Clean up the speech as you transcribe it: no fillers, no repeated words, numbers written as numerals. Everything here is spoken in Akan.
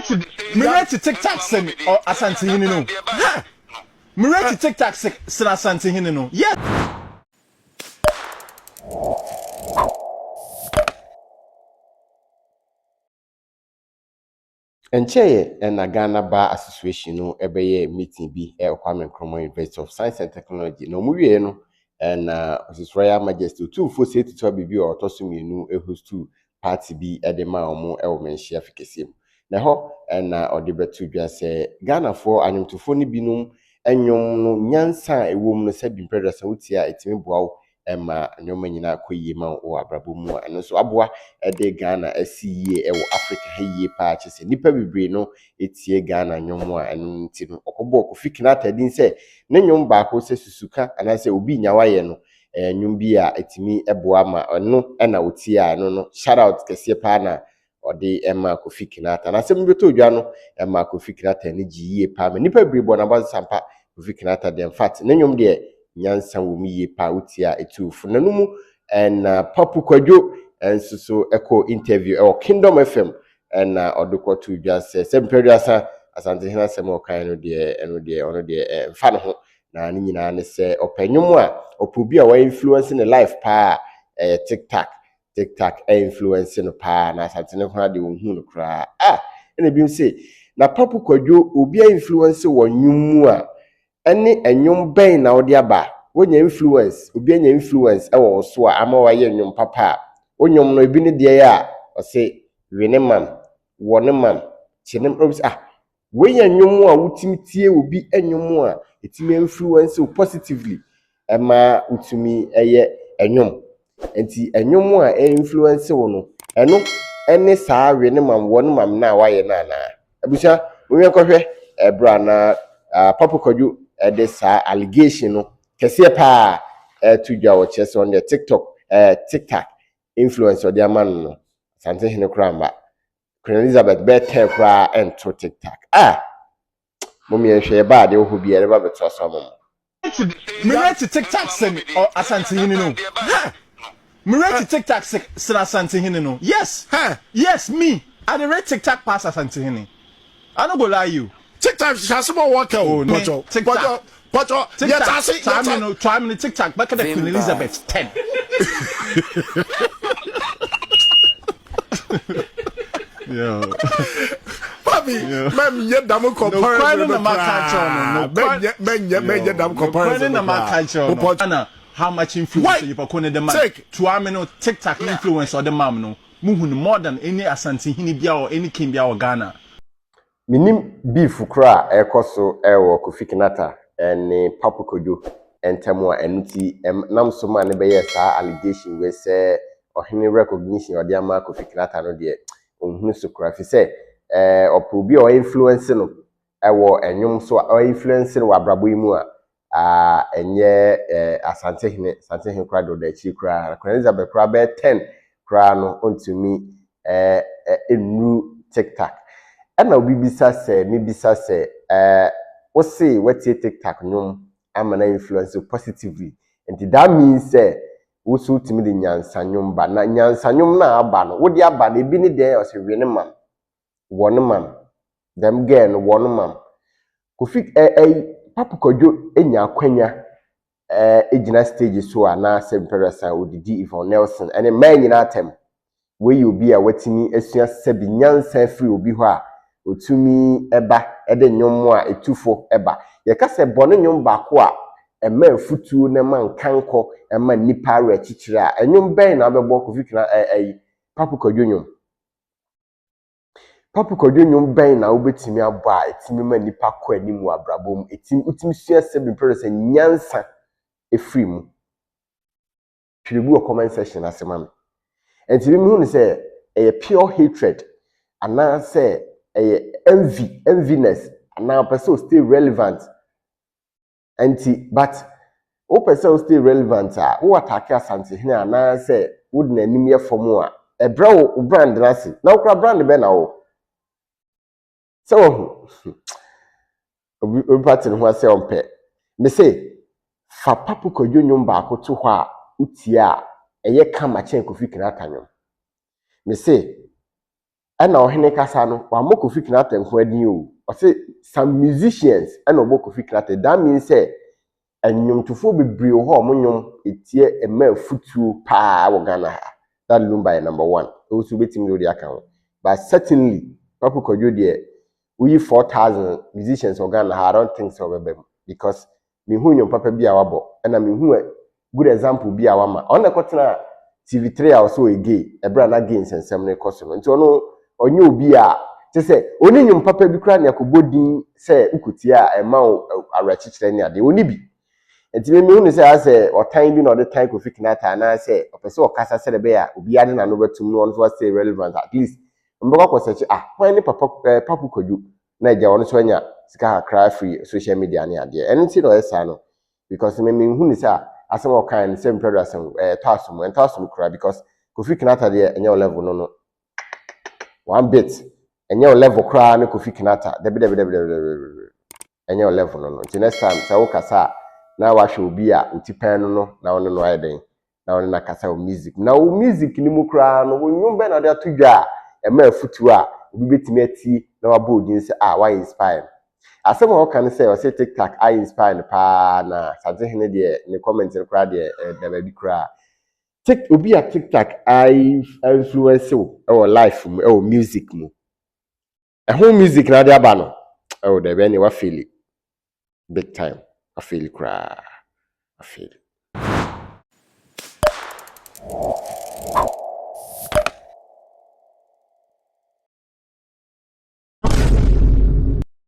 to Tic Tac sing or AsanteHene no. Me ready to Tic Tac sing AsanteHene no. Yes. Encheye and Ghana Bar Association no ebeye meeting bi Kwame Nkrumah University of Science and Technology no muwie no and His Royal Majesty two for say to bibi or tosumi no host to party bi edema omo e wo menhia fikesiem na ho and ode betu dwa se Ghana for anyumtofo ni binom enwom no nyansa ewom no se bi mpredasa utia etimi boawo ema nyoma nyina koyie ma wo abrabo mu eno so aboa ede Ghana asiye ewo Africa haye pa chese nipa bibre no etie Ghana nyomo a eno nti no okobo Kofi Kinaata din se ne nyom ba ko se susuka anase obi nyawaye no nyom bi a etimi eboa ma eno na otie a eno no shout out kese pa na ode ema Kofi Kinaata na se mbeto odwa no ema Kofi Kinaata ne giye pa ma nipa bibre bo na ba sampa Kofi Kinaata dem fact ne nyom de nyansa wo miye pa utia etufu nanumu and Pappy Kojo and so echo interview or Kingdom FM and odoko to just sempeduasa AsanteHene semo kan no de eno de ono de mfa no ho na ni nyina ne se opanwum a opobi a wa influence in life pa Tic Tac influence no pa na AsanteHene ho de wo hu no kra ene bi mse na Pappy Kojo obi a influence wo nwum a ene enwom ben na odi aba wonya influence obi anya influence e wo so a ama waye enwom papa onyom no ebi ne de ya o se wene mam wone mam chinem obis we enwom a wutimi tie obi enwom a etimi influence positively ema utumi eye enwom enti enwom a influence wo no eno ene saa wene mam wone mam na waye na na abusa onye kohwe ebra na Pappy Kojo this allegation no kese pa to dwa wo chese on the Tic Tac influence of the man no AsanteHene kramba Queen Elizabeth better kra and to Tic Tac mommy ehwe ba de ho bia ba beto so mom Me ready to Tic Tac sing or AsanteHene no. Me ready to Tic Tac sing AsanteHene no. Yes. Yes, me. I the ready Tic Tac pass AsanteHene. I don't go lie you. Tic Tac shasimo waka o Kojo. Kojo. Yes, try me Tic Tac back at the Queen Elizabeth 10. Yo. Papi, mem ye dam comparison no dam comparison no. How much influence you put on the man? To ameno Tic Tac influence or the mam no. Muhu more than any AsanteHene bia or any king bia or Ghana. Minim beef kra ekoso ewo Kofi Kinaata and Pappy Kojo entemwa enti nam so ma ne be sa allegation we say Ohene recognition or the ama Kofi Kinaata no de ohunu so kra fi say opobi o influence no ewo enwom so o influence no abrabo imu a enye AsanteHene kra do da chi kra Queen Elizabeth kra be 10 kra no ontumi enu Tic Tac ana obi bisa se me bisa se wo say wetie Tic Tac nyom ama na influence positively and that means say wo so timi de nyansa nyom ba na nyansa nyom na aba no wo de aba na ebi ne de o se wene mam wone mam dem girl no wone mam Kofi Pappy Kojo enya akwanya ejina stage so ana semperasa odidi Yvonne Nelson ene man nyina atem we obi a watimi asua sebi nyansa free obi ho a otumi eba ede nyom a etufo eba ye ka se bone nyom ba ko a ema afutuo na man kanko ema nipa re chichire a enyom ben na bebo Kofi Kinaata Pappy Kojo nyom Pappy Kojo nyom ben na obetimi abo a etimi ma nipa ko animu abrabom etimi utimi sua sebi producer nyansa efree mu twirebu comment section asema enti bi hu ni say pure hatred ana say enviness na person stay relevant anti but o person stay relevant o attack AsanteHene ana say would na nim ye form a ebra o brand na si na okra brand be na o so obi party no ho say on pe me say fa Pappy Kojo nyom ba ko to ho a utia eye kama chen Kofi Kinaata nyom me say and Ohene kasa no wa mo Kofi Kinaata nko adin o o say some musicians and obo Kofi Kinaata that means say enyomtofo bebre ho mo nyom etie ema afutuo pa wo Ghana ha that lumba number 1 also betimi do the account but certainly Papy Kojo de we 4,000 musicians of Ghana I don't think so because me hu nyom papa bia wabo na me hu good example bia wama on the kotena TV3 also again ebra na gains ensem ne koso nti ono onye obi a te se oni nyom papa bi kra ne akobodin se ukutia ema arachichire ne ade oni bi enti me hu ne se ase otan bi na ode tan Kofi Kinaata na se opese okasa se be ya obi ade na no betum no so stay relevant at least mbeko kosechi when papa Papy Kojo na eja ono so anya sika cry free social media ne ade enti no esa no because me hu ne se asem okan ne same period asem tasum kra because Kofi Kinaata de enye level no one bit enye level kra ne Kofi Kinaata de enye level no until next time say wo kasa na wa hwe obi a utipan no na won no ayeden na won na kasa o music na o music ni mu kra no wonwum be na de atodwa e ma afutu a obi betimi ati na wa bodin say why inspire asem o kan say o say Tic Tac I inspire pa na AsanteHene de ne comment kra de da ba bi kra take obi a Tic Tac I influence o life mu o music mu e ho music na de aba no o da be ni wa feel it big time I feel cry I feel